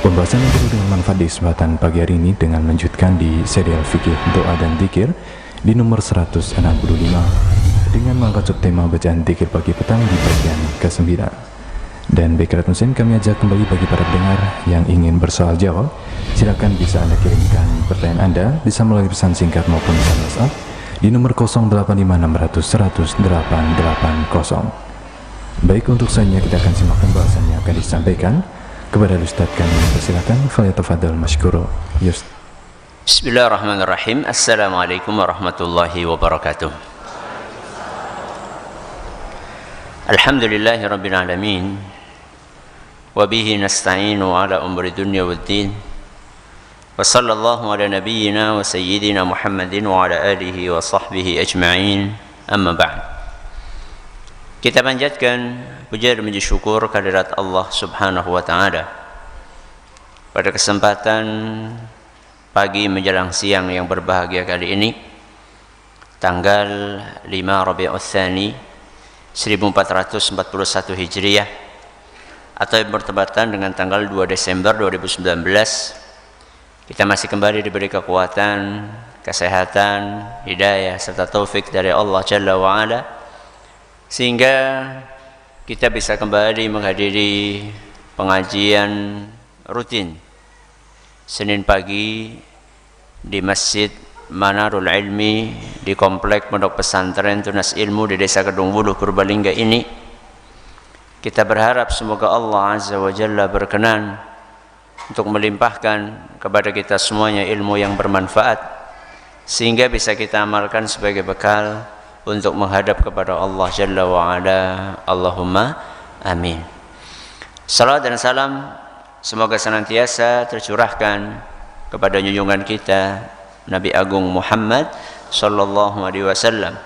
Pembahasan yang penuh dengan manfaat di kesempatan pagi hari ini dengan melanjutkan di serial fikih doa dan zikir di nomor 165 dengan mengangkat subtema bacaan zikir pagi petang di bagian ke-9. Dan baik muslim, kami ajak kembali bagi para pendengar yang ingin bersoal jawab, silakan bisa Anda kirimkan pertanyaan Anda bisa melalui pesan singkat maupun pesan WhatsApp di nomor 0856001880. Baik, untuk selanjutnya kita akan simak pembahasan yang akan disampaikan kepada Ustaz. Kami persilakan, falyatafadhal mashkuro. Bismillahirrahmanirrahim. Assalamualaikum warahmatullahi wabarakatuh. Alhamdulillahi rabbil alamin. Wa bihi nasta'inu ala umri dunya waddin. Wa sallallahu ala nabiyyina wa sayyidina Muhammadin wa ala alihi wa sahbihi ajma'in. Amma ba'd. Kita panjatkan puja dan puji syukur kehadirat Allah Subhanahu wa taala. Pada kesempatan pagi menjelang siang yang berbahagia kali ini, tanggal 5 Rabiul Tsani 1441 Hijriah atau yang bertepatan dengan tanggal 2 Desember 2019, kita masih kembali diberi kekuatan, kesehatan, hidayah serta taufik dari Allah Jalla wa Ala, sehingga kita bisa kembali menghadiri pengajian rutin Senin pagi di Masjid Manarul Ilmi di Komplek Pondok Pesantren Tunas Ilmu di Desa Kedung Wuluh, Purbalingga ini. Kita berharap semoga Allah Azza wa Jalla berkenan untuk melimpahkan kepada kita semuanya ilmu yang bermanfaat, sehingga bisa kita amalkan sebagai bekal untuk menghadap kepada Allah Jalla wa'ala. Allahumma amin. Salam dan salam semoga senantiasa tercurahkan kepada junjungan kita Nabi Agung Muhammad sallallahu alaihi wasallam,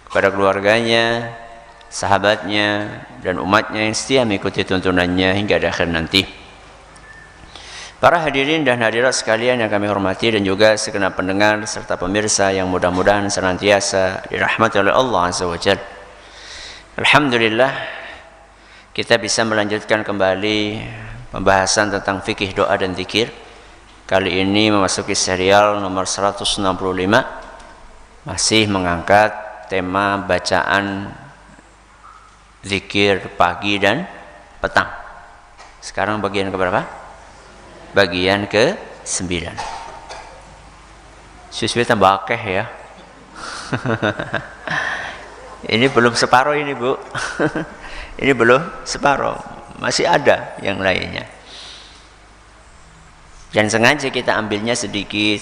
kepada keluarganya, sahabatnya, dan umatnya yang setia mengikuti tuntunannya hingga akhir nanti. Para hadirin dan hadirat sekalian yang kami hormati, dan juga segenap pendengar serta pemirsa yang mudah-mudahan senantiasa dirahmati oleh Allah Azza wa Jalla. Alhamdulillah, kita bisa melanjutkan kembali pembahasan tentang fikih doa dan zikir. Kali ini memasuki serial nomor 165, masih mengangkat tema bacaan zikir pagi dan petang. Sekarang bagian keberapa? Bagian ke-9. Siswi tambah akeh ya. Ini belum separuh ini, Bu. Ini belum separuh, masih ada yang lainnya. Dan sengaja kita ambilnya sedikit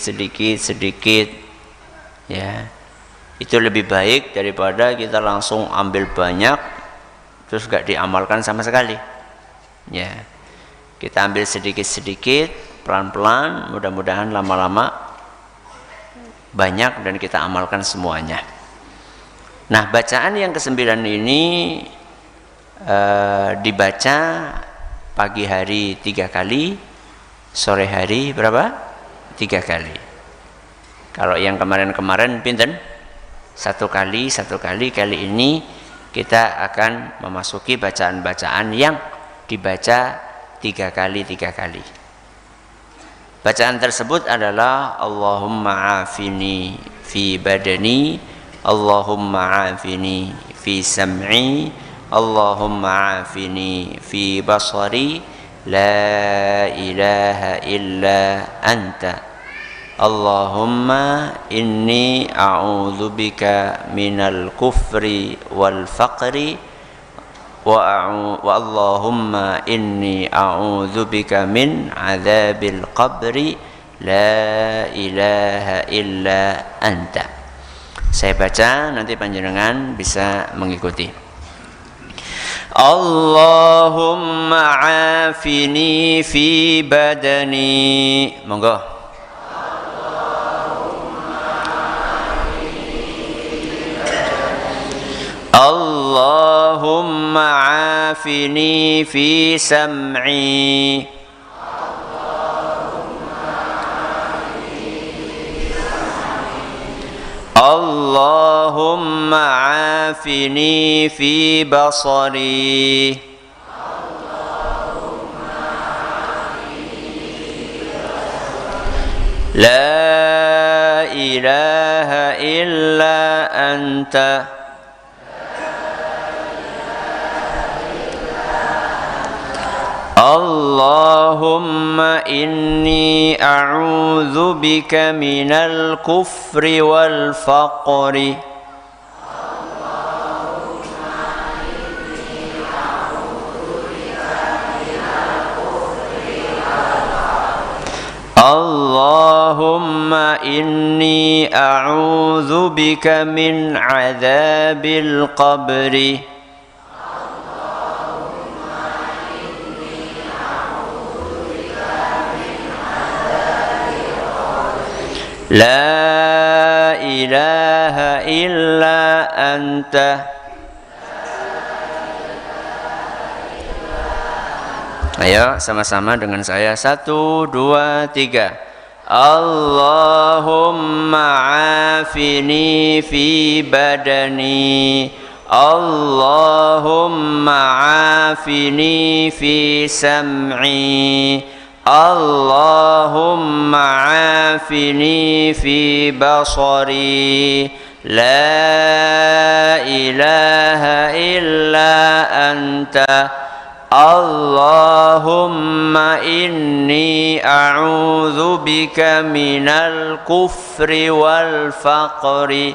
ya. Itu lebih baik daripada kita langsung ambil banyak terus gak diamalkan sama sekali. Ya. Kita ambil sedikit-sedikit, pelan-pelan, mudah-mudahan lama-lama banyak dan kita amalkan semuanya. Nah, bacaan yang ke-9 ini dibaca pagi hari 3 kali, sore hari berapa? 3 kali. Kalau yang kemarin-kemarin pinten? 1 kali. Kali ini kita akan memasuki bacaan-bacaan yang dibaca 3 kali. Bacaan tersebut adalah Allahumma afini fi badani, Allahumma afini fi sam'i, Allahumma afini fi basari, la ilaha illa anta, Allahumma inni a'udzu bika minal kufri wal faqri, wa Allahumma inni a'udzu bika min adzabil qabri, la ilaha illa anta. Saya baca, nanti panjenengan bisa mengikuti. Allahumma afini fi badani. Monggo. Allahumma afini fi sam'i, Allahumma afini fi basari, Allahumma afini لا إله إلا أنت اللهم إني أعوذ بك من الكفر والفقر اللهم إني أعوذ بك من عذاب القبر لا إله إلا أنت Ayo sama-sama dengan saya. 1, 2, 3. Allahumma afini fi badani Allahumma afini fi sam'i Allahumma afini fi basari La ilaha illa anta Allahumma inni a'udzu bika minal kufri wal faqri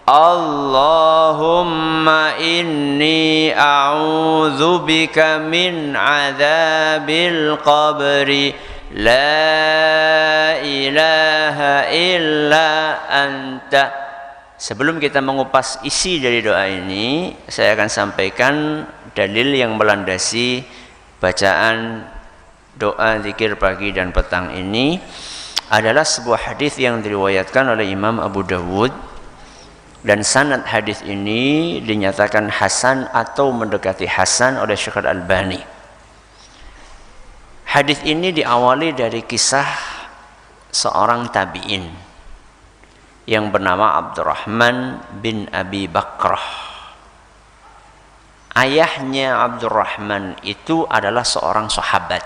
Allahumma inni a'udzu bika min adzabil qabri La ilaha illa anta. Sebelum kita mengupas isi dari doa ini, saya akan sampaikan dalil yang melandasi bacaan doa zikir pagi dan petang ini adalah sebuah hadis yang diriwayatkan oleh Imam Abu Dawud, dan sanad hadis ini dinyatakan hasan atau mendekati hasan oleh Syekh Al-Albani. Hadis ini diawali dari kisah seorang tabi'in yang bernama Abdurrahman bin Abi Bakrah. Ayahnya Abdurrahman itu adalah seorang sahabat.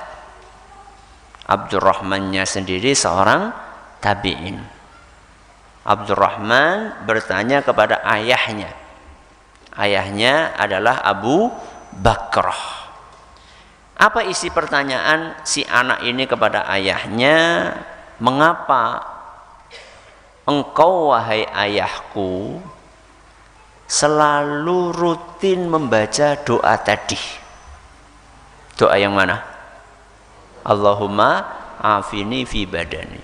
Abdurrahmannya sendiri seorang tabi'in. Abdurrahman bertanya kepada ayahnya. Ayahnya adalah Abu Bakrah. Apa isi pertanyaan si anak ini kepada ayahnya? Mengapa engkau wahai ayahku selalu rutin membaca doa tadi? Doa yang mana? Allahumma afini fi badani.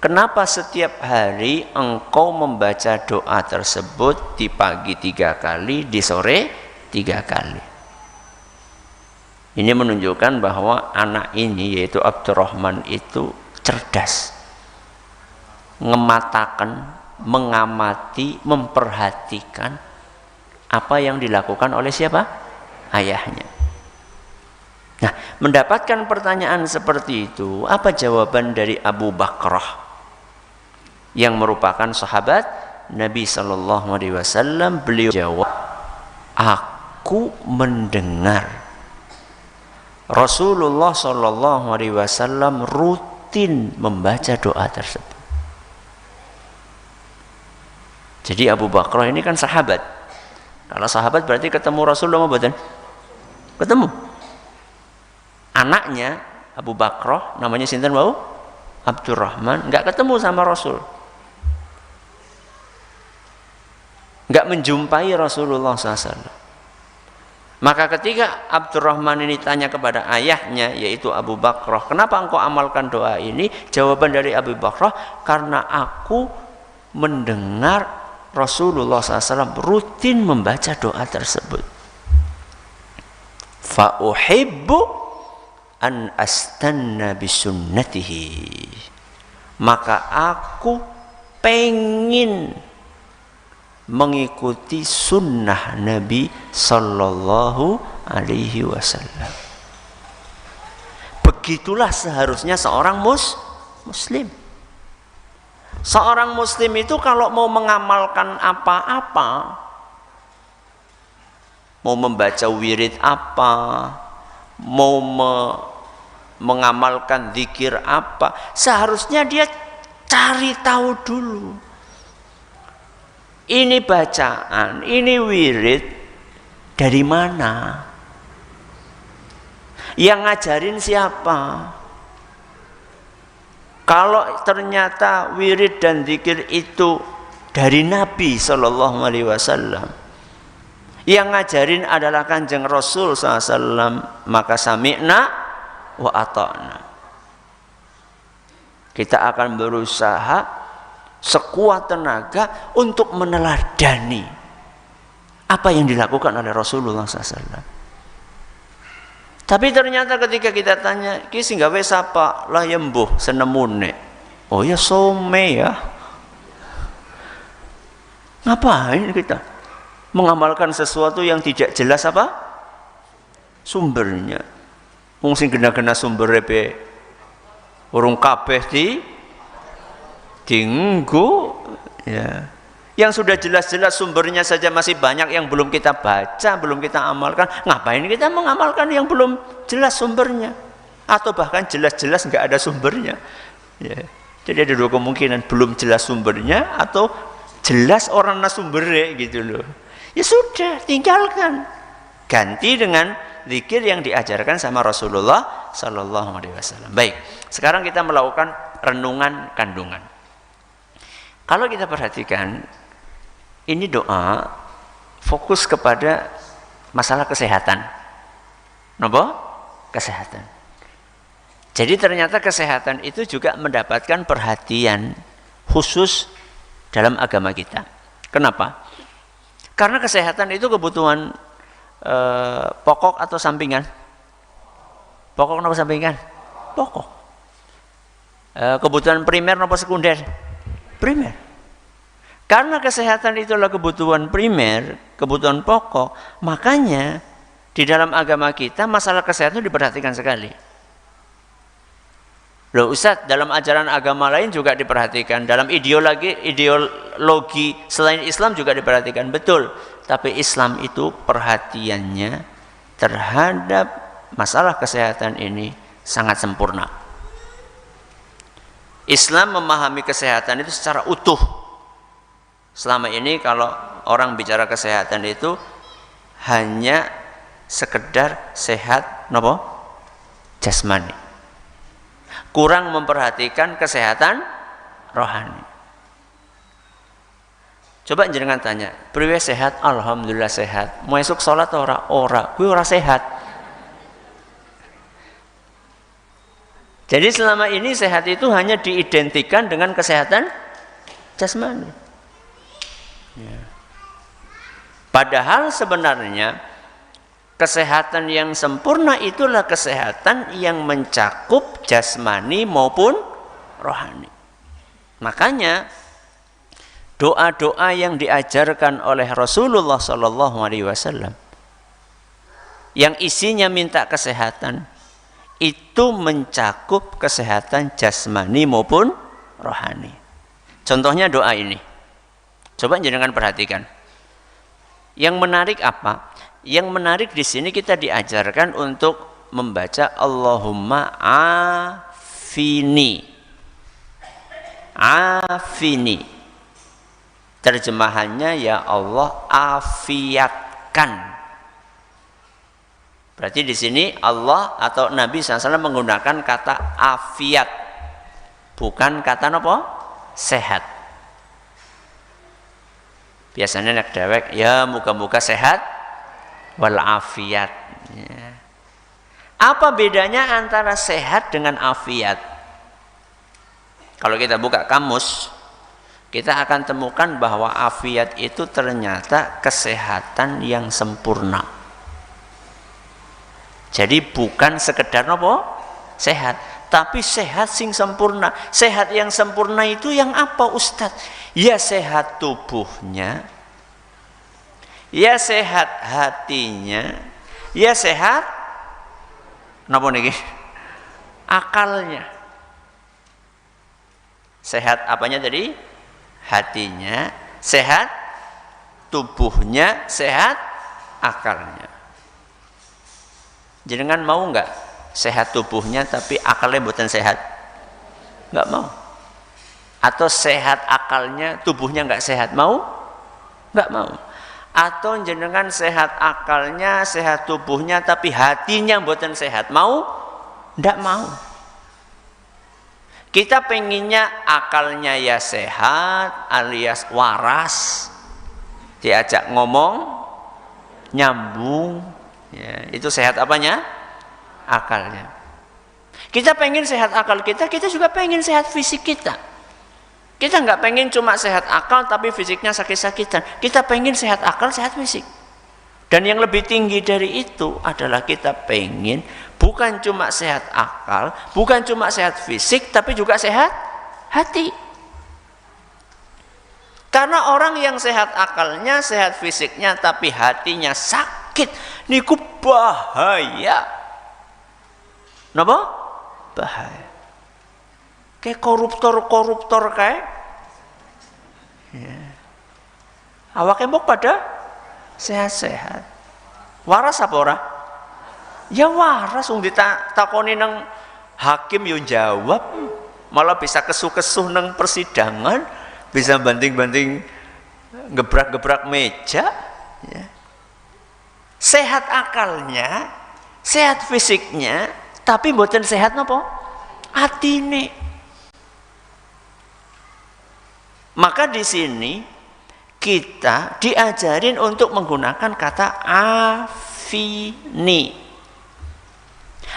Kenapa setiap hari engkau membaca doa tersebut di pagi 3 kali, di sore 3 kali? Ini menunjukkan bahwa anak ini, yaitu Abdurrahman, itu cerdas, ngematakan, mengamati, memperhatikan apa yang dilakukan oleh siapa? Ayahnya. Nah, mendapatkan pertanyaan seperti itu, apa jawaban dari Abu Bakrah yang merupakan sahabat Nabi Shallallahu Alaihi Wasallam? Beliau jawab, aku mendengar Rasulullah Shallallahu Alaihi Wasallam rutin membaca doa tersebut. Jadi Abu Bakrah ini kan sahabat. Kalau sahabat berarti ketemu Rasulullah bukan? Ketemu. Anaknya Abu Bakrah namanya sinten wau? Abdurrahman, enggak ketemu sama Rasul. Enggak menjumpai Rasulullah SAW. Maka ketika Abdurrahman ini tanya kepada ayahnya, yaitu Abu Bakrah, kenapa engkau amalkan doa ini? Jawaban dari Abu Bakrah, karena aku mendengar Rasulullah SAW rutin membaca doa tersebut. Fa uhibbu an astanna bisunnatihi. Maka aku pengen mengikuti sunnah Nabi Sallallahu Alaihi Wasallam. Begitulah seharusnya seorang muslim. Seorang muslim itu kalau mau mengamalkan apa-apa, mau membaca wirid apa, mau mengamalkan zikir apa, seharusnya dia Cari tahu dulu. Ini bacaan, ini wirid dari mana? Yang ngajarin siapa? Kalau ternyata wirid dan zikir itu dari Nabi Shallallahu Alaihi Wasallam, yang ngajarin adalah Kanjeng Rasul SAW, maka sami'na wa ata'na. Kita akan berusaha sekuat tenaga untuk meneladani apa yang dilakukan oleh Rasulullah SAW. Tapi ternyata ketika kita tanya, ki sing gawe sapa? Lah ya mbuh senemune. Oh ya some ya. Ngapain kita mengamalkan sesuatu yang tidak jelas apa? Sumbernya. Wong sing gena-gena sumber repe urung kabeh dinggo ya. Yang sudah jelas-jelas sumbernya saja masih banyak yang belum kita baca, belum kita amalkan. Ngapain kita mengamalkan yang belum jelas sumbernya? Atau bahkan jelas-jelas nggak ada sumbernya. Ya. Jadi ada dua kemungkinan, belum jelas sumbernya atau jelas orang sumbernya gitu loh. Ya sudah, tinggalkan. Ganti dengan zikir yang diajarkan sama Rasulullah Sallallahu Alaihi Wasallam. Baik, sekarang kita melakukan renungan kandungan. Kalau kita perhatikan, ini doa fokus kepada masalah kesehatan. Napa? Kesehatan. Jadi ternyata kesehatan itu juga mendapatkan perhatian khusus dalam agama kita. Kenapa? Karena kesehatan itu kebutuhan pokok atau sampingan? Pokok atau sampingan? Pokok. Kebutuhan primer atau sekunder? Primer. Karena kesehatan itulah kebutuhan primer, kebutuhan pokok, makanya di dalam agama kita masalah kesehatan diperhatikan sekali. Loh Ustaz, dalam ajaran agama lain juga diperhatikan, dalam ideologi selain Islam juga diperhatikan, betul. Tapi Islam itu perhatiannya terhadap masalah kesehatan ini sangat sempurna. Islam memahami kesehatan itu secara utuh. Selama ini kalau orang bicara kesehatan itu hanya sekedar sehat nopo jasmani. Kurang memperhatikan kesehatan rohani. Coba jenengan tanya, priwe sehat? Alhamdulillah sehat. Mau esuk salat ora? Ora. Kuwi ora sehat. Jadi selama ini sehat itu hanya diidentikan dengan kesehatan jasmani. Ya. Padahal sebenarnya kesehatan yang sempurna itulah kesehatan yang mencakup jasmani maupun rohani. Makanya doa-doa yang diajarkan oleh Rasulullah SAW yang isinya minta kesehatan itu mencakup kesehatan jasmani maupun rohani. Contohnya doa ini. Coba jangan perhatikan. Yang menarik apa? Yang menarik di sini kita diajarkan untuk membaca Allahumma afini. Afini. Terjemahannya ya Allah afiatkan. Berarti di sini Allah atau Nabi SAW menggunakan kata afiat, bukan kata apa? Sehat. Biasanya nak dewek, ya muka-muka sehat walafiat. Ya. Apa bedanya antara sehat dengan afiat? Kalau kita buka kamus, kita akan temukan bahwa afiat itu ternyata kesehatan yang sempurna. Jadi bukan sekedar apa? Sehat, tapi sehat sing sempurna. Sehat yang sempurna itu yang apa Ustadz? Ya sehat tubuhnya, ya sehat hatinya, ya sehat napa niki? Akalnya. Sehat apanya tadi? Hatinya, sehat tubuhnya, sehat akalnya. Jenengan mau enggak sehat tubuhnya tapi akalnya bukan sehat? Enggak mau. Atau sehat akalnya, tubuhnya nggak sehat, mau? Nggak mau. Atau jenengan sehat akalnya, sehat tubuhnya, tapi hatinya mboten sehat, mau? Nggak mau. Kita pengennya akalnya ya sehat, alias waras, diajak ngomong, nyambung, ya, itu sehat apanya? Akalnya. Kita pengen sehat akal kita juga pengen sehat fisik kita. Kita nggak pengen cuma sehat akal tapi fisiknya sakit-sakitan. Kita pengen sehat akal, sehat fisik. Dan yang lebih tinggi dari itu adalah kita pengen bukan cuma sehat akal, bukan cuma sehat fisik, tapi juga sehat hati. Karena orang yang sehat akalnya, sehat fisiknya, tapi hatinya sakit, niku bahaya. Napa? Bahaya. Kayak koruptor kayak, ya. Awake mbok pada sehat-sehat. Waras apa ora? Ya waras, wong ditakoni nang hakim yo jawab, malah bisa kesuh-kesuh nang persidangan, bisa banting-banting gebrak-gebrak meja, ya. Sehat akalnya, sehat fisiknya, tapi mboten sehat napa? Atine. Maka di sini kita diajarin untuk menggunakan kata afini.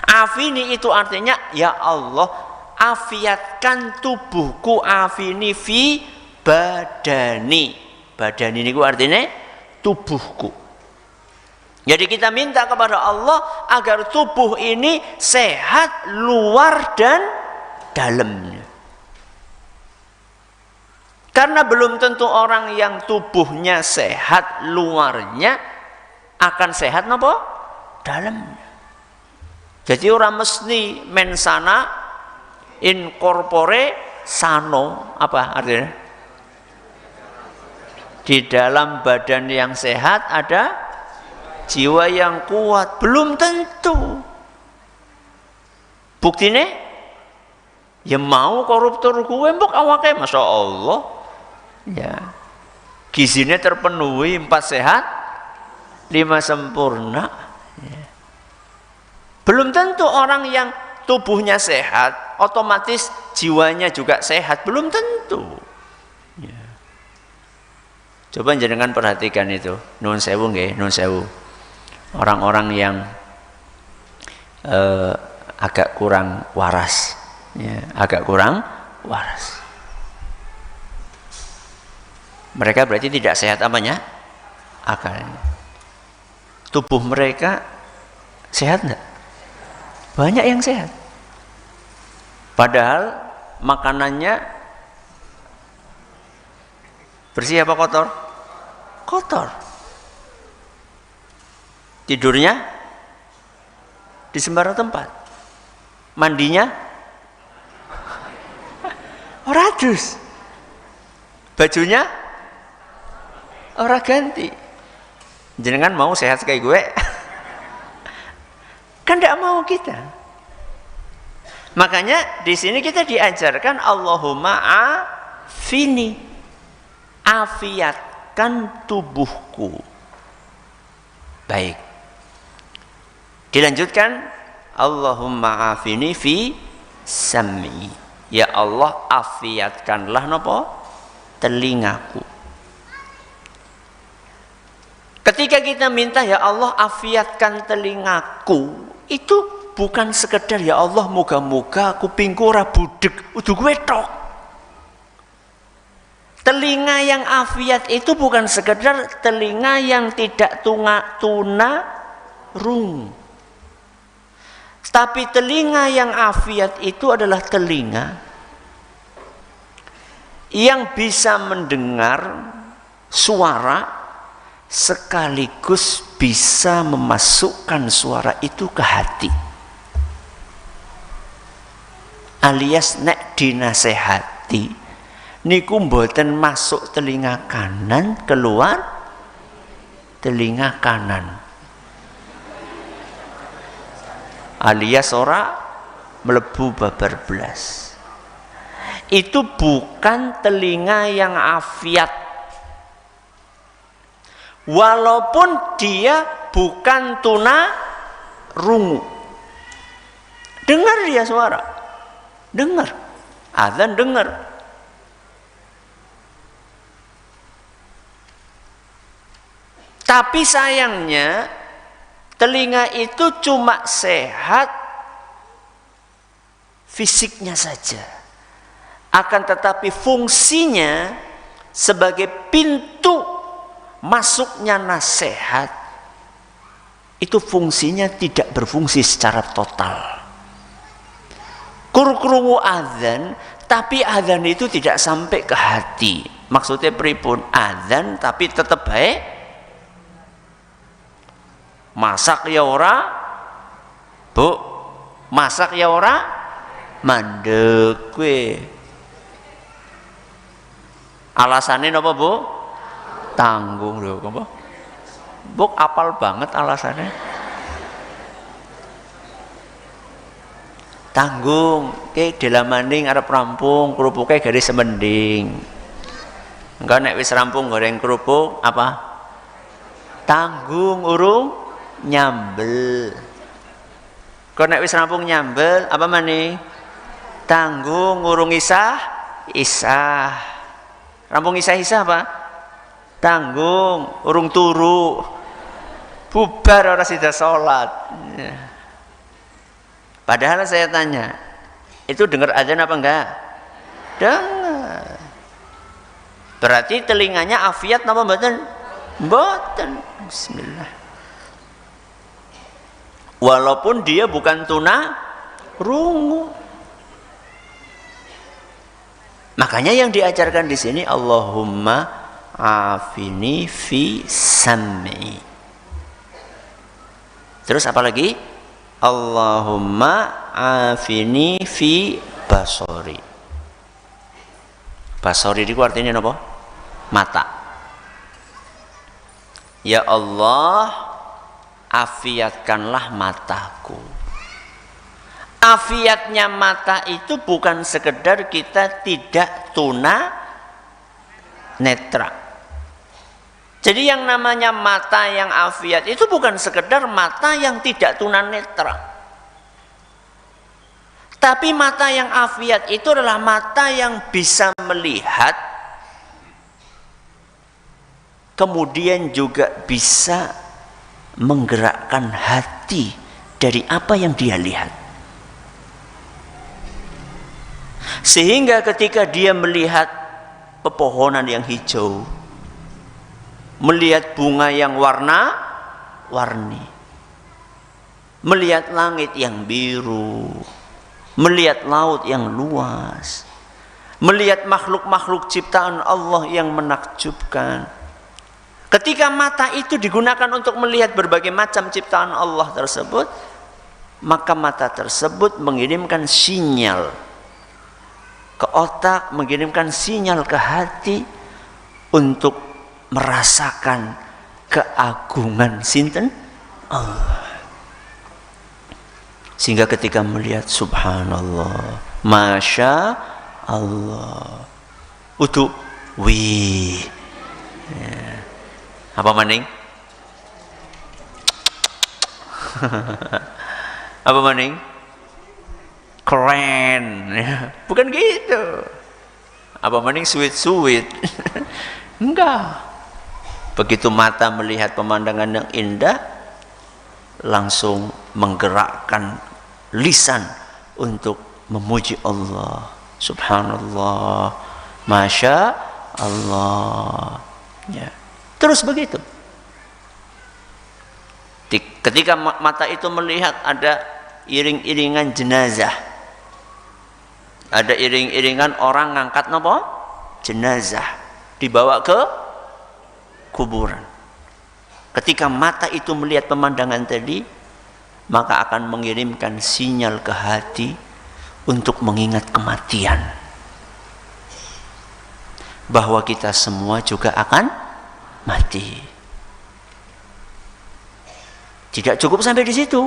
Afini itu artinya ya Allah, afiatkan tubuhku, afini fi badani. Badani ini artinya tubuhku. Jadi kita minta kepada Allah agar tubuh ini sehat luar dan dalamnya. Karena belum tentu orang yang tubuhnya sehat luarnya akan sehat napa? Dalamnya. Jadi orang mesti mensana in corpore sano, apa artinya? Di dalam badan yang sehat ada jiwa yang kuat. Belum tentu. Buktinya ya mau koruptor gue mbok awake Masya Allah, ya gizinya terpenuhi, 4 sehat 5 sempurna, ya. Belum tentu orang yang tubuhnya sehat otomatis jiwanya juga sehat, belum tentu, ya. Coba jenengan perhatikan itu, nun sewu nggih, nun sewu, orang-orang yang agak kurang waras, ya, agak kurang waras. Mereka berarti tidak sehat apanya? Akalnya. Tubuh mereka sehat enggak? Banyak yang sehat. Padahal makanannya bersih apa kotor? Kotor. Tidurnya di sembarang tempat. Mandinya ora adus. Bajunya ora ganti. Jenengan mau sehat kayak gue? Kan tidak mau kita. Makanya di sini kita diajarkan Allahumma afini, afiatkan tubuhku. Baik. Dilanjutkan Allahumma afini fi sam'i. Ya Allah, afiatkanlah napa? Telingaku. Ketika kita minta ya Allah afiatkan telingaku, itu bukan sekedar ya Allah moga-moga kupingku ora budek, udah gue tok. Telinga yang afiat itu bukan sekedar telinga yang tidak tunarung. Tapi telinga yang afiat itu adalah telinga yang bisa mendengar suara sekaligus bisa memasukkan suara itu ke hati. Alias nek dinasehati niku mboten masuk telinga kanan, keluar telinga kanan. Alias ora mlebu babar blas. itu bukan telinga yang afiat. Walaupun dia bukan tuna rungu. Dengar dia suara. Dengar. Azan dengar. Tapi sayangnya telinga itu cuma sehat fisiknya saja. Akan tetapi fungsinya sebagai pintu masuknya nasihat itu fungsinya tidak berfungsi secara total. Krungu azan, tapi azan itu tidak sampai ke hati. Maksudnya pripun? Azan tapi tetap baik. Masak ya ora, Bu. Masak ya ora, mandek kowe. Alasannya apa, Bu? Tanggung lho, apa? Bu apal banget alasannya. Tanggung, ke delamaning arep rampung, kerupuke garis semending. Engko nek wis rampung goreng kerupuk apa? Tanggung urung nyambel. Kok nek wis rampung nyambel apa maneh? Tanggung urung isah. Rampung isah apa? Tanggung urung turu. Bubar ora sida salat. Padahal saya tanya, itu dengar azan apa enggak? Dengar. Berarti telinganya afiat napa mboten? Mboten. Bismillah. Walaupun dia bukan tuna rungu. Makanya yang diajarkan di sini Allahumma afini fi sam'i. Terus apa lagi? Allahumma afini fi basori. Basori itu artinya apa? Mata. Ya Allah, afiatkanlah mataku. Afiatnya mata itu bukan sekedar kita tidak tuna netra. Jadi yang namanya mata yang afiat itu bukan sekedar mata yang tidak tunanetra. Tapi mata yang afiat itu adalah mata yang bisa melihat, kemudian juga bisa menggerakkan hati dari apa yang dia lihat. Sehingga ketika dia melihat pepohonan yang hijau, melihat bunga yang warna-warni, melihat langit yang biru, melihat laut yang luas, melihat makhluk-makhluk ciptaan Allah yang menakjubkan. Ketika mata itu digunakan untuk melihat berbagai macam ciptaan Allah tersebut, maka mata tersebut mengirimkan sinyal ke otak, mengirimkan sinyal ke hati untuk merasakan keagungan sinten Allah. Sehingga ketika melihat subhanallah, masya Allah, utuh wih, ya. Apa maning? Apa maning? Keren, ya. Bukan gitu. Apa maning sweet? Enggak. Begitu mata melihat pemandangan yang indah, langsung menggerakkan lisan untuk memuji Allah. Subhanallah, masya Allah. Ya. Terus begitu. Ketika mata itu melihat ada iring-iringan jenazah, ada iring-iringan orang ngangkat nopo jenazah, dibawa ke kuburan. Ketika mata itu melihat pemandangan tadi, maka akan mengirimkan sinyal ke hati untuk mengingat kematian, bahwa kita semua juga akan mati. Tidak cukup sampai di situ,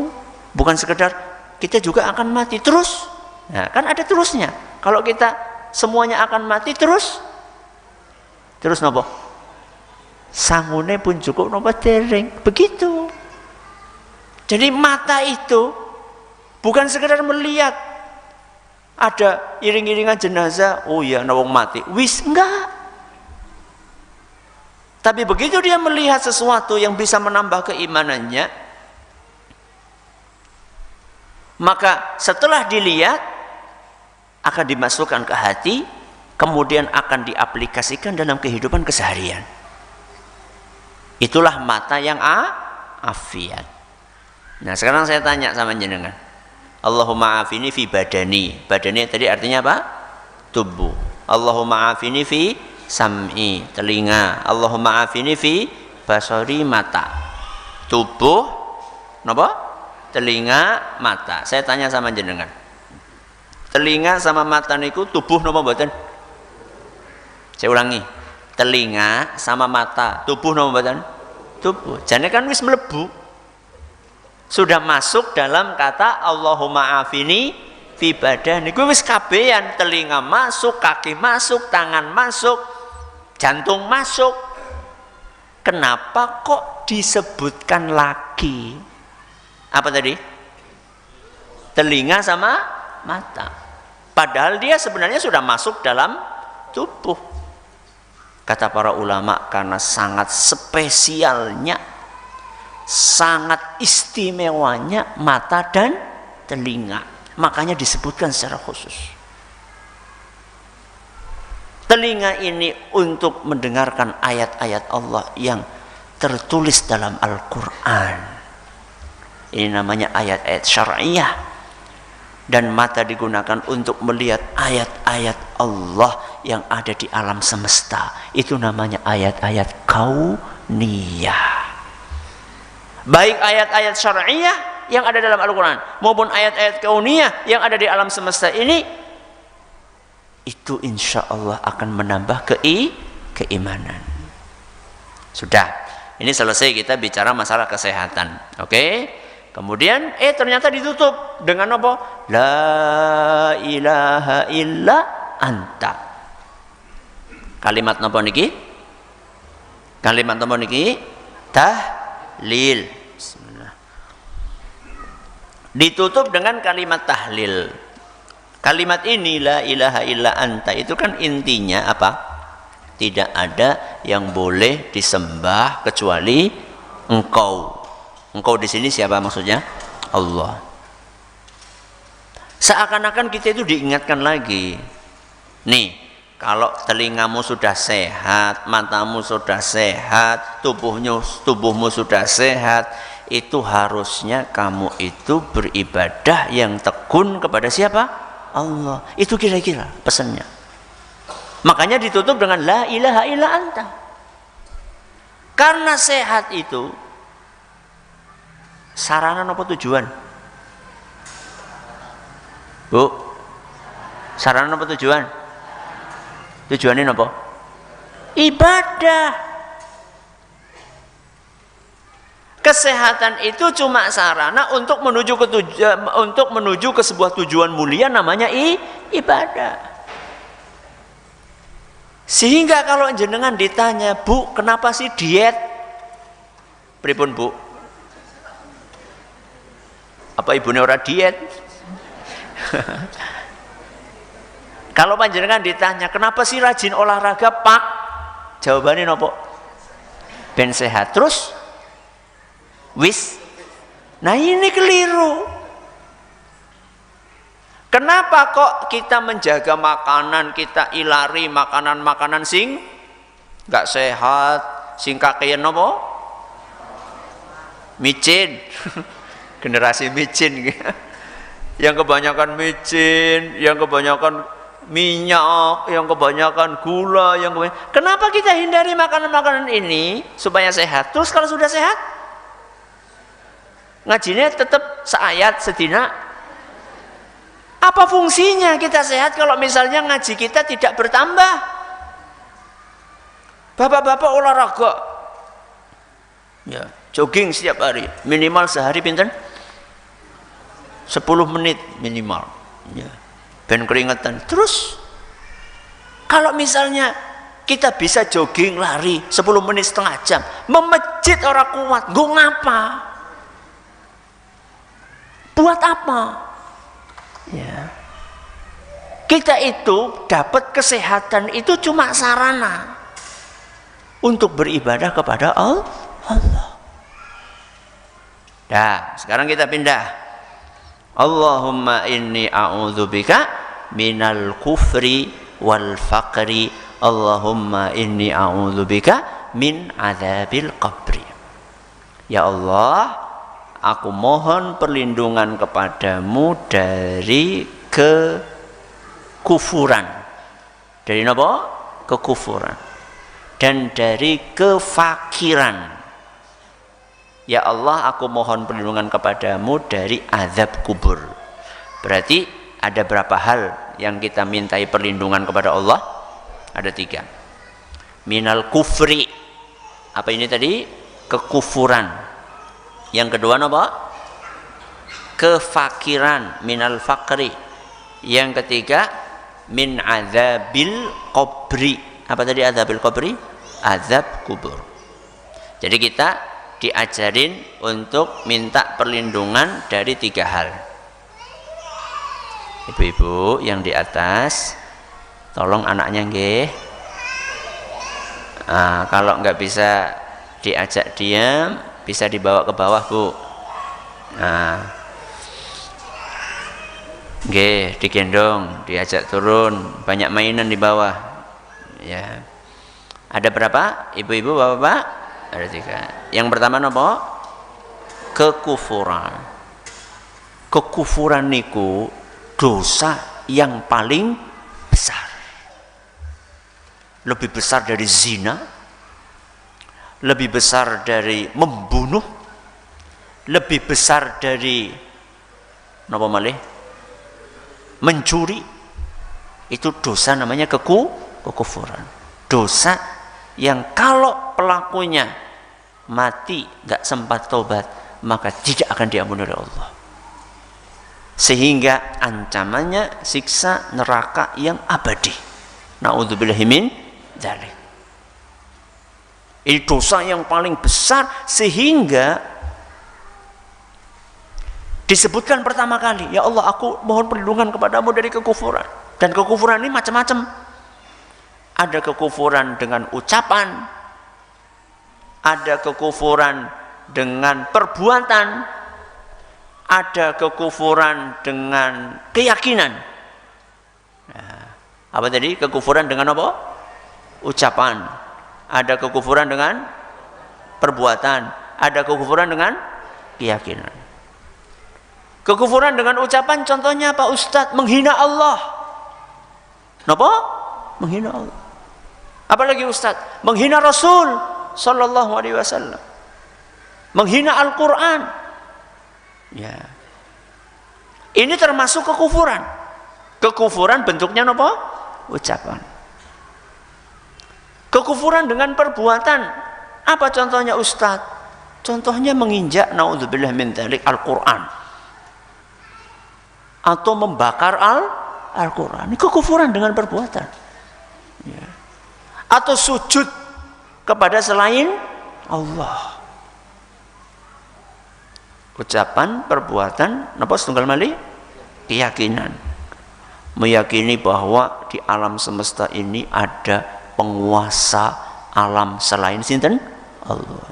bukan sekedar kita juga akan mati terus. Nah, kan ada terusnya. Kalau kita semuanya akan mati, terus nopo? Sangune pun cukup nopo dereng. Begitu. Jadi mata itu bukan sekedar melihat ada iring-iringan jenazah, oh ya nawang mati, wis, enggak. Tapi begitu dia melihat sesuatu yang bisa menambah keimanannya, maka setelah dilihat akan dimasukkan ke hati, kemudian akan diaplikasikan dalam kehidupan keseharian. Itulah mata yang afiat. Nah sekarang saya tanya sama jenengan, Allahumma afini fi badani. Badani tadi artinya apa? Tubuh. Allahumma afini fi sam'i, telinga. Allahumma afini fi basari, mata. Tubuh, napa? Telinga, mata. Saya tanya sama jenengan, telinga sama mata niku tubuh napa mboten? Saya ulangi, telinga sama mata tubuh napa mboten? Tubuh. Jane kan wis mlebu, sudah masuk dalam kata Allahumma afini fi badani. Kuwi wis kabehan, telinga masuk, kaki masuk, tangan masuk, jantung masuk. Kenapa kok disebutkan lagi? Apa tadi? Telinga sama mata. Padahal dia sebenarnya sudah masuk dalam tubuh. Kata para ulama, karena sangat spesialnya, sangat istimewanya mata dan telinga, makanya disebutkan secara khusus. Telinga ini untuk mendengarkan ayat-ayat Allah yang tertulis dalam Al-Quran. Ini namanya ayat-ayat syar'iyah. Dan mata digunakan untuk melihat ayat-ayat Allah yang ada di alam semesta. Itu namanya ayat-ayat kauniyah. Baik ayat-ayat syar'iyah yang ada dalam Al-Quran maupun ayat-ayat kauniyah yang ada di alam semesta ini, itu insya Allah akan menambah keimanan. Sudah, ini selesai kita bicara masalah kesehatan. Oke? Kemudian ternyata ditutup dengan apa? La ilaha illa anta. Kalimat napa niki? Kalimat napa niki? Tahlil. Bismillah. Ditutup dengan kalimat tahlil. Kalimat ini la ilaha illa anta itu kan intinya apa? Tidak ada yang boleh disembah kecuali engkau. Engkau di sini siapa maksudnya? Allah. Seakan-akan kita itu diingatkan lagi. Nih, kalau telingamu sudah sehat, matamu sudah sehat, tubuhmu sudah sehat, itu harusnya kamu itu beribadah yang tekun kepada siapa? Allah. Itu kira-kira pesannya. Makanya ditutup dengan la ilaha illa anta. Karena sehat itu sarana apa tujuan? Bu, sarana apa tujuan? Tujuannya apa? Ibadah. Kesehatan itu cuma sarana untuk menuju ke sebuah tujuan mulia, namanya ibadah. Sehingga kalau jenengan ditanya, Bu, kenapa sih diet? Pripun, Bu? Apa ibunya ora diet? Kalau panjenengan ditanya, kenapa sih rajin olahraga, Pak? Jawabannya nopo? Ben sehat. Terus? Wis. Nah ini keliru. Kenapa kok kita menjaga makanan, kita ilari makanan-makanan sing gak sehat, sing kakean nopo? Micin. Generasi micin. Yang kebanyakan micin, yang kebanyakan minyak, yang kebanyakan gula, kenapa kita hindari makanan-makanan ini supaya sehat? Terus kalau sudah sehat, ngajinya tetap seayat sedina. Apa fungsinya kita sehat kalau misalnya ngaji kita tidak bertambah? Bapak-bapak olahraga, ya, jogging setiap hari, minimal sehari pinten? 10 menit minimal, ya. Ben keringetan. Terus Kalau misalnya kita bisa jogging, lari 10 menit setengah jam, memejit orang kuat, gue ngapa? Buat apa? Ya. Kita itu dapat kesehatan itu cuma sarana untuk beribadah kepada Allah. Dah, sekarang kita pindah. Allahumma inni a'udzubika minal kufri wal faqri. Allahumma inni a'udzubika min adzabil qabri. Ya Allah, aku mohon perlindungan kepadamu dari kekufuran. Dari apa? Kekufuran. Dan dari kefakiran. Ya Allah, aku mohon perlindungan kepadamu dari azab kubur. Berarti ada berapa hal yang kita mintai perlindungan kepada Allah? Ada 3. Minal kufri. Apa ini tadi? Kekufuran. Yang kedua apa? Kefakiran. Minal fakri. Yang ketiga, min azabil qabri. Apa tadi azabil qabri? Azab kubur. Jadi kita diajarin untuk minta perlindungan dari 3 hal. Ibu-ibu yang di atas, tolong anaknya nggih. Kalau nggak bisa diajak diam, bisa dibawa ke bawah, Bu. Nggih, digendong, diajak turun, banyak mainan di bawah. Ya. Ada berapa? Ibu-ibu, bapak-bapak? Ada 3. Yang pertama apa? Kekufuran. Kekufuran niku dosa yang paling besar. Lebih besar dari zina, lebih besar dari membunuh, lebih besar dari napa malih? Mencuri. Itu dosa namanya kekufuran. Dosa yang kalau pelakunya mati gak sempat tobat, maka tidak akan diampuni oleh Allah. Sehingga ancamannya siksa neraka yang abadi. Na'udzubillahi min dzalik. Ini dosa yang paling besar, sehingga disebutkan pertama kali, ya Allah, aku mohon perlindungan kepadamu dari kekufuran. Dan kekufuran ini macam-macam. Ada kekufuran dengan ucapan, ada kekufuran dengan perbuatan, ada kekufuran dengan keyakinan. Nah, apa tadi? Kekufuran dengan apa? Ucapan. Ada kekufuran dengan perbuatan, ada kekufuran dengan keyakinan. Kekufuran dengan ucapan contohnya apa, Ustadz? Menghina Allah. Napa? Menghina Allah. Apalagi Ustadz? Menghina Rasul sallallahu alaihi wasallam. Menghina Al-Qur'an. Ya. Ini termasuk kekufuran. Kekufuran bentuknya apa? Ucapan. Kekufuran dengan perbuatan. Apa contohnya Ustadz? Contohnya menginjak, naudzubillah min dzalik, Al-Qur'an. Atau membakar Al-Qur'an. Ini kekufuran dengan perbuatan. Ya. Atau sujud kepada selain Allah. Ucapan, perbuatan, napa setunggal malih? Keyakinan. Meyakini bahwa di alam semesta ini ada penguasa alam selain sinten? Allah.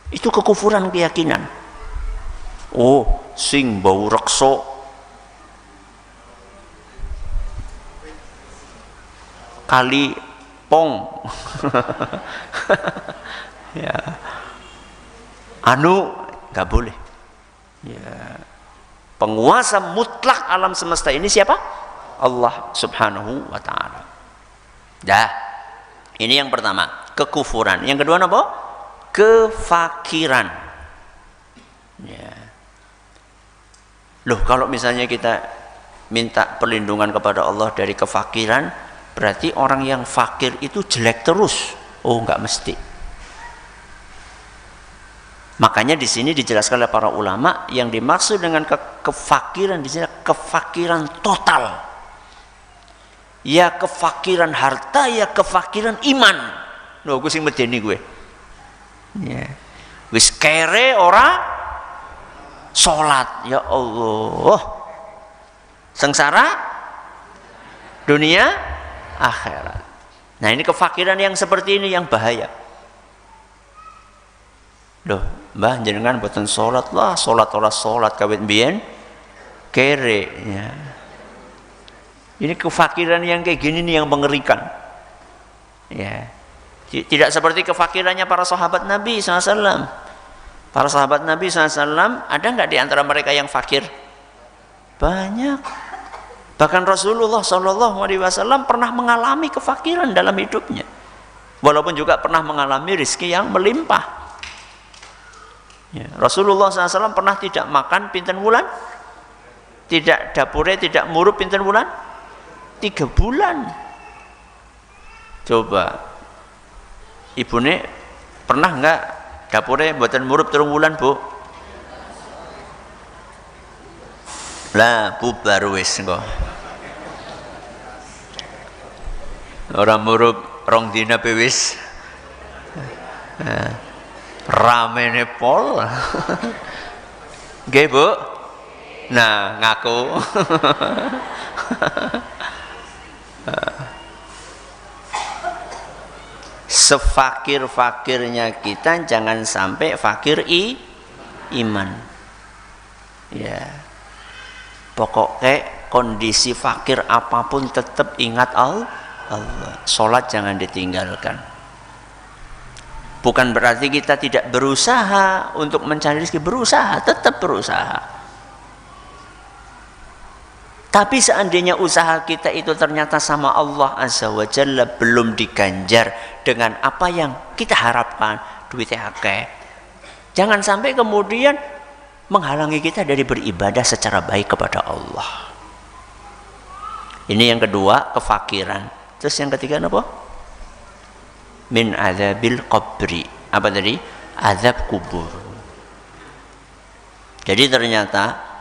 Itu kekufuran keyakinan. Oh, sing bau reksa kali pong. Ya. Anu nggak boleh. Ya. Penguasa mutlak alam semesta ini siapa? Allah Subhanahu wa taala. Dah. Ini yang pertama, kekufuran. Yang kedua apa? Kefakiran. Ya. Loh, kalau misalnya kita minta perlindungan kepada Allah dari kefakiran, berarti orang yang fakir itu jelek terus. Oh, enggak mesti. Makanya di sini dijelaskan oleh para ulama, yang dimaksud dengan kefakiran di sini kefakiran total. ya kefakiran harta, ya kefakiran iman. Lho gue sing medeni gue. Ya. Wis kere ora salat, ya Allah. Sengsara dunia akhirat. Nah, ini kefakiran yang seperti ini yang bahaya. Loh, Mbah jenengan boten salat lah, salat ora salat kawit mbiyen kere ya. Ini kefakiran yang kayak gini nih yang mengerikan. Ya. Tidak seperti kefakirannya para sahabat Nabi SAW. Para sahabat Nabi SAW, ada nggak di antara mereka yang fakir? Banyak. Bahkan Rasulullah SAW pernah mengalami kefakiran dalam hidupnya. Walaupun juga pernah mengalami rezeki yang melimpah. Ya. Rasulullah SAW pernah tidak makan pinten bulan? Tidak dapure, tidak murup pinten bulan? 3 bulan. Coba ibune pernah enggak dapure mboten murup 3 bulan, Bu? Lah bubar wis engko. Ora murup 2 dina pe wis. Ramene pol. Nggih, Bu? Nah, ngaku. Sefakir-fakirnya kita jangan sampai fakir iman. Ya. Pokoknya kondisi fakir apapun tetap ingat Allah. Salat jangan ditinggalkan. Bukan berarti kita tidak berusaha untuk mencari rezeki, berusaha, tetap berusaha. Tapi seandainya usaha kita itu ternyata sama Allah Azza wa Jalla belum diganjar dengan apa yang kita harapkan, duitnya akeh, jangan sampai kemudian menghalangi kita dari beribadah secara baik kepada Allah. Ini yang kedua, kefakiran. Terus yang ketiga apa? Min azabil qabri. Apa tadi? Azab kubur. Jadi ternyata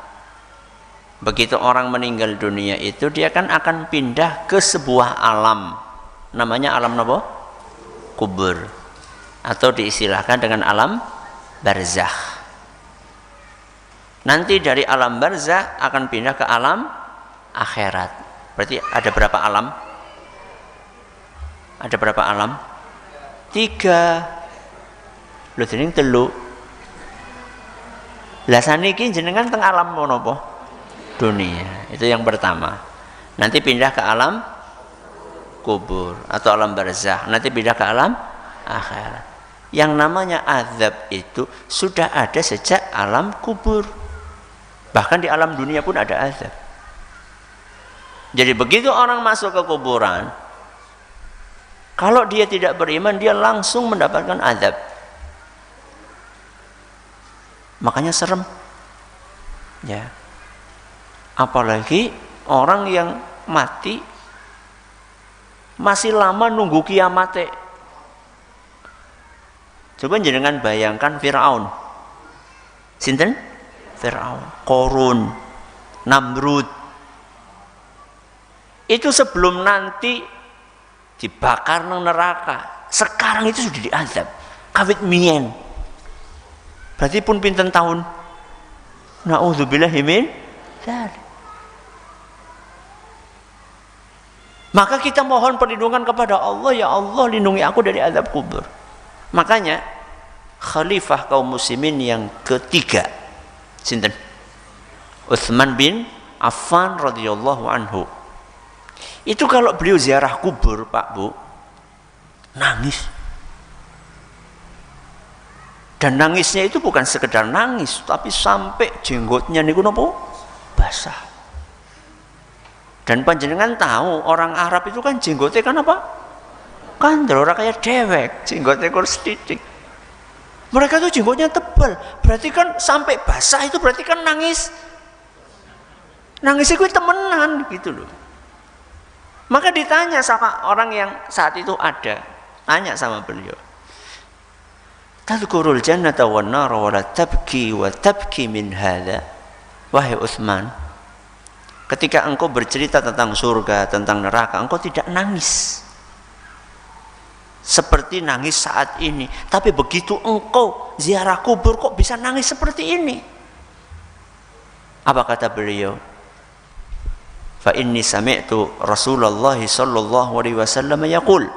begitu orang meninggal dunia itu dia kan akan pindah ke sebuah alam, namanya alam apa? Kubur, atau diistilahkan dengan alam barzakh. Nanti dari alam barzakh akan pindah ke alam akhirat. Berarti ada berapa alam? Ada berapa alam? 3. Lho jeneng 3. Lah saniki jenengan teng alam menapa? Dunia. Itu yang pertama. Nanti pindah ke alam kubur atau alam barzakh. Nanti pindah ke alam akhirat. Yang namanya azab itu sudah ada sejak alam kubur. Bahkan di alam dunia pun ada azab. Jadi begitu orang masuk ke kuburan, kalau dia tidak beriman, dia langsung mendapatkan azab. Makanya serem. Ya. Apalagi orang yang mati masih lama nunggu kiamat. Coba jenengan bayangkan Firaun. Sinten? Firaun, Qarun, Namrud. Itu sebelum nanti dibakar nang neraka. Sekarang itu sudah diazab. Kawit mien. Berarti pun pinten tahun? Na'udzubillahi min dzalik. Maka kita mohon perlindungan kepada Allah, ya Allah lindungi aku dari azab kubur. Makanya khalifah kaum muslimin yang ketiga, sinten? Utsman bin Affan radhiyallahu anhu. Itu kalau beliau ziarah kubur, Pak Bu, nangis. Dan nangisnya itu bukan sekedar nangis, tapi sampai jenggotnya niku napa? Basah. Dan panjenengan tahu orang Arab itu kan jenggotnya kan apa? Kandel, orang kayak dewek, jenggotnya kurus titik. Mereka tuh jenggotnya tebal, berarti kan sampai basah itu berarti kan nangis. Nangisnya gue temenan gitu loh. Maka ditanya sama orang yang saat itu ada, tanya sama beliau, tadhkurul jannata wan nar wa la tabki wa tabki min hadha. Wahai Utsman, Ketika engkau bercerita tentang surga, tentang neraka, engkau tidak nangis seperti nangis saat ini. Tapi begitu engkau ziarah kubur, kok bisa nangis seperti ini? Apa kata beliau? Fa inni sami'tu Rasulullah sallallahu alaihi wasallam yaqul,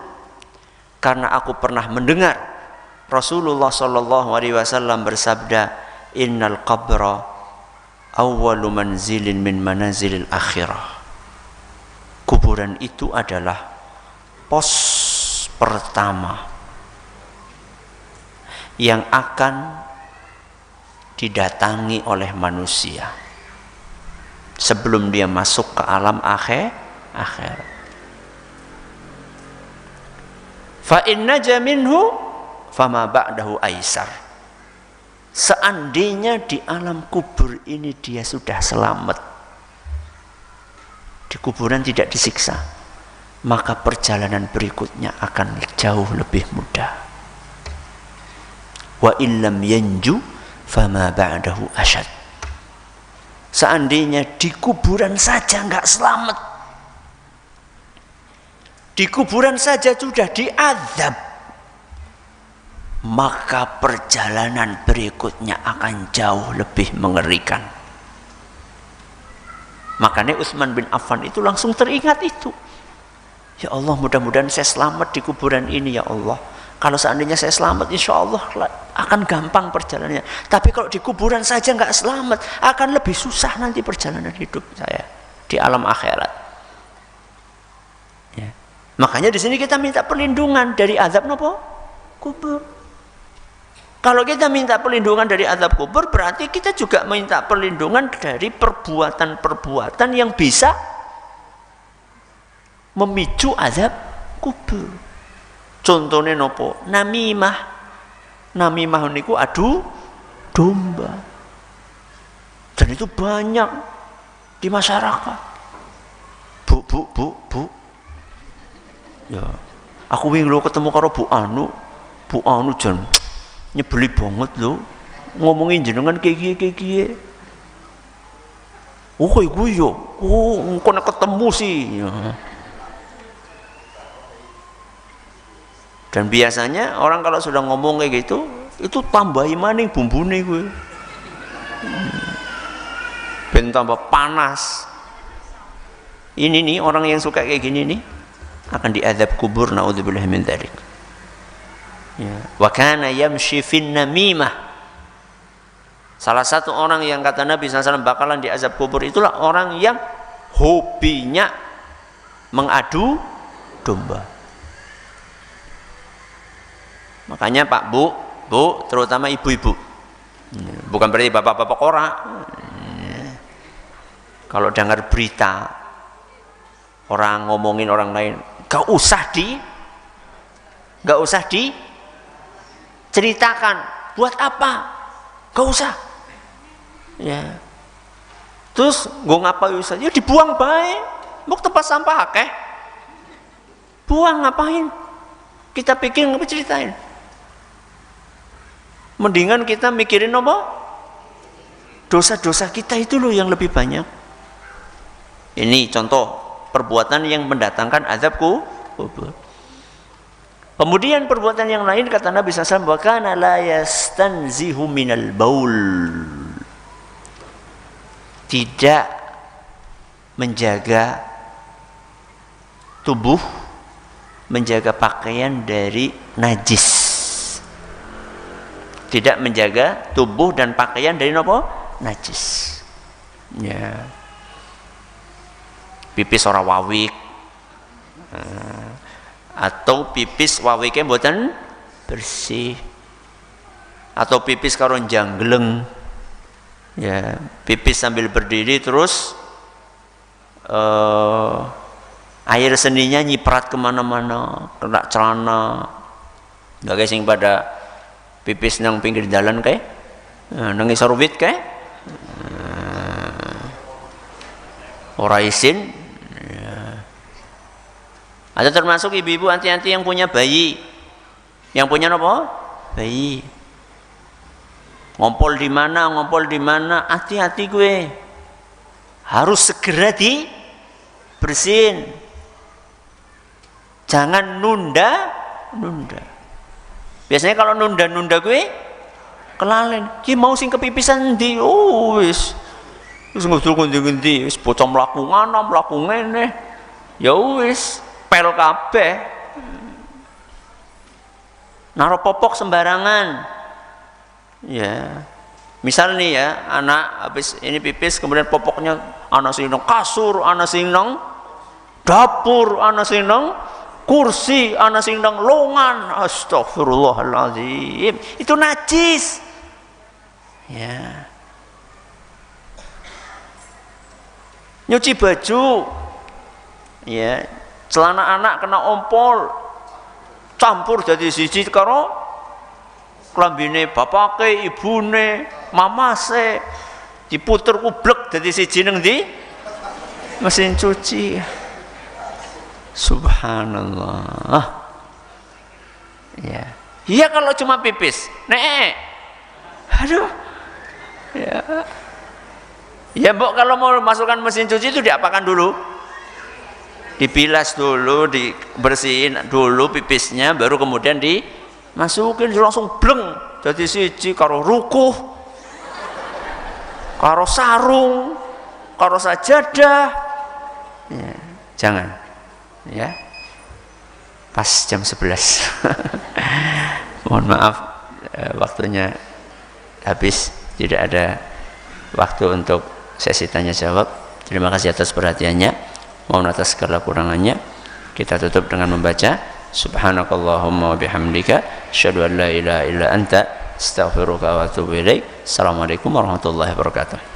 karena aku pernah mendengar Rasulullah sallallahu alaihi wasallam bersabda, innal qabra awwalu manzilin min manazilil akhirah. Kuburan itu adalah pos pertama yang akan didatangi oleh manusia sebelum dia masuk ke alam akhirat. Fa in naja minhu fama ba'dahu aisar. Seandainya di alam kubur ini dia sudah selamat, di kuburan tidak disiksa, maka perjalanan berikutnya akan jauh lebih mudah. Wa illam yanju fama ba'dahu asyad. Seandainya di kuburan saja enggak selamat, di kuburan saja sudah diazab, maka perjalanan berikutnya akan jauh lebih mengerikan. Makanya Utsman bin Affan itu langsung teringat itu. Ya Allah, mudah-mudahan saya selamat di kuburan ini ya Allah. Kalau seandainya saya selamat, insya Allah akan gampang perjalanannya. Tapi kalau di kuburan saja nggak selamat, akan lebih susah nanti perjalanan hidup saya di alam akhirat. Ya. Makanya di sini kita minta perlindungan dari azab nopo? Kubur. Kalau kita minta perlindungan dari azab kubur, berarti kita juga minta perlindungan dari perbuatan-perbuatan yang bisa memicu azab kubur. Contohnya nopo? Namimah. Namimah niku adu domba. Dan itu banyak di masyarakat. Bu. Ya, aku wingi lho ketemu karo Bu Anu jan nyebeli banget lho, ngomongin jenengan kayak gini. Oh kayak gue yo, engkau nak ketemu sih. Ya. Dan biasanya orang kalau sudah ngomong kayak gitu, itu tambahi maning bumbune gue. Ben tambah panas. Ini nih orang yang suka kayak gini nih akan diazab kubur, naudzubillah min dzalik. Ya. Wa kana yamshi fin namimah. Salah satu orang yang kata Nabi SAW bakalan diazab kubur itulah orang yang hobinya mengadu domba. Makanya Pak Bu, terutama ibu-ibu, bukan berarti bapak-bapak korak. Kalau dengar berita orang ngomongin orang lain, gak usah ceritakan, buat apa? Gak usah. Ya. Terus gue ngapain usah? Ya dibuang baik. Mau tempat sampah akeh. Buang ngapain? Kita pikir nggak ceritain. Mendingan kita mikirin apa? Dosa-dosa kita itu loh yang lebih banyak. Ini contoh perbuatan yang mendatangkan azab kubur. Kemudian perbuatan yang lain kata Nabi SAW, wa kana la yastanzihu minal baul. Tidak menjaga tubuh, menjaga pakaian dari najis. Tidak menjaga tubuh dan pakaian dari apa? Najis. Ya. Pipis ora wawik. Atau pipis wawike mboten bersih, atau pipis karo janggleng, ya, pipis sambil berdiri terus air seninya nyiprat kemana-mana, kena celana, nggak kayak sing pada pipis nang pinggir jalan kayak nang isor wit kayak ora isin. Ada termasuk ibu-ibu anti-anti yang punya bayi, yang punya apa? Bayi. Ngompol di mana? Hati-hati gue. harus segera dibersihin. Jangan nunda. Biasanya kalau nunda gue kelalen. Ki mau sing kepipisan ndi? Oh wis ngudul ngendi-ngendi, wis bocah mlaku ngana, mlaku ngene. Ya wis pel kabeh. Naruh popok sembarangan. Ya. Misal nih ya, anak habis ini pipis kemudian popoknya ana sing nang kasur, ana sing nang dapur, ana sing nang kursi, ana sing nang longan. Astagfirullahaladzim. Itu najis. Ya. Nyuci baju. Ya, celana anak kena ompol. Campur jadi siji karo klambine bapake, ibune, mamase. Diputer kublek jadi siji nang ndi? Mesin cuci. Subhanallah. Ya. Iya kalau cuma pipis. Nek. Aduh. Ya. Ya, Mbok, kalau mau masukkan mesin cuci itu diapakan dulu? Dibilas dulu, dibersihin dulu pipisnya, baru kemudian dimasukin langsung bleng. Jadi siji karo rukuh, karo sarung, karo sajadah. Ya, jangan. Ya. Pas jam 11. Mohon maaf, waktunya habis, tidak ada waktu untuk sesi tanya jawab. Terima kasih atas perhatiannya, mohon atas segala kurangannya. Kita tutup dengan membaca subhanakallahumma wa bihamdika asyhadu an la ilaha illa anta astaghfiruka wa atubu ilaik. Assalamualaikum warahmatullahi wabarakatuh.